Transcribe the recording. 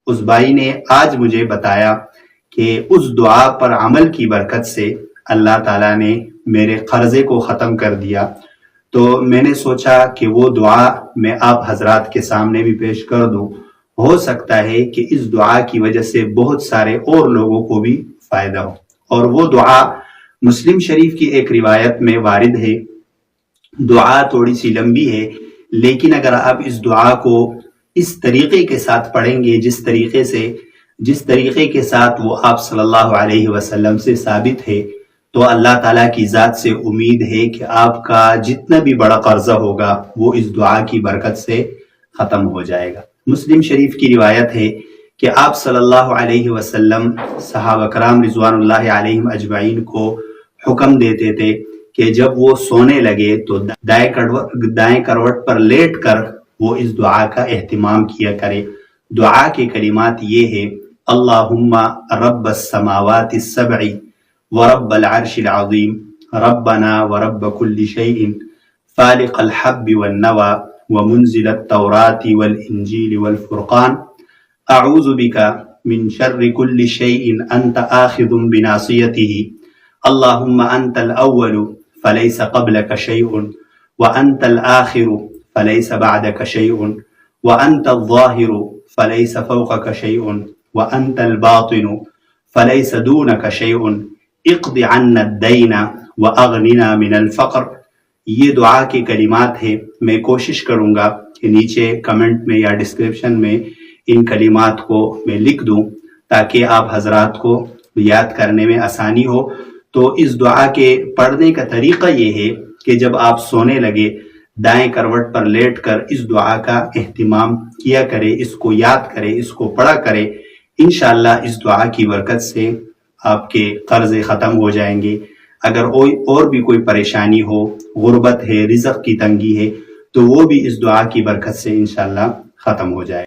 اس بھائی نے آج مجھے بتایا کہ اس دعا پر عمل کی برکت سے اللہ تعالیٰ نے میرے قرضے کو ختم کر دیا۔ تو میں نے سوچا کہ وہ دعا میں آپ حضرات کے سامنے بھی پیش کر دوں، ہو سکتا ہے کہ اس دعا کی وجہ سے بہت سارے اور لوگوں کو بھی فائدہ ہو۔ اور وہ دعا مسلم شریف کی ایک روایت میں وارد ہے۔ دعا تھوڑی سی لمبی ہے، لیکن اگر آپ اس دعا کو اس طریقے کے ساتھ پڑھیں گے جس طریقے کے ساتھ وہ آپ صلی اللہ علیہ وسلم سے ثابت ہے، تو اللہ تعالیٰ کی ذات سے امید ہے کہ آپ کا جتنا بھی بڑا قرضہ ہوگا وہ اس دعا کی برکت سے ختم ہو جائے گا۔ مسلم شریف کی روایت ہے کہ آپ صلی اللہ علیہ وسلم صحابہ کرام رضوان اللہ علیہم اجمعین کو حکم دیتے تھے کہ جب وہ سونے لگے تو دائیں کروٹ پر لیٹ کر وہ اس دعا کا اہتمام کیا کرے۔ دعا کے کلمات یہ ہے: اللہم رب السماوات السبع ورب العرش العظیم ربنا ورب كل شيء فالق الحب والنوى ومنزل التوراة والإنجيل والفرقان أعوذ بك من شر كل شيء أنت آخذ بناصيته اللهم أنت الأول فليس قبلك شيء وأنت الآخر فليس بعدك شيء وأنت الظاهر فليس فوقك شيء وأنت الباطن فليس دونك شيء اقض عنا الدين واغننا من الفقر۔ یہ دعا کے کلمات ہیں۔ میں کوشش کروں گا کہ نیچے کمنٹ میں یا ڈسکرپشن میں ان کلمات کو میں لکھ دوں تاکہ آپ حضرات کو یاد کرنے میں آسانی ہو۔ تو اس دعا کے پڑھنے کا طریقہ یہ ہے کہ جب آپ سونے لگے دائیں کروٹ پر لیٹ کر اس دعا کا اہتمام کیا کرے، اس کو یاد کرے، اس کو پڑھا کرے۔ انشاءاللہ اس دعا کی برکت سے آپ کے قرضے ختم ہو جائیں گے۔ اگر اور بھی کوئی پریشانی ہو، غربت ہے، رزق کی تنگی ہے، تو وہ بھی اس دعا کی برکت سے انشاءاللہ ختم ہو جائے۔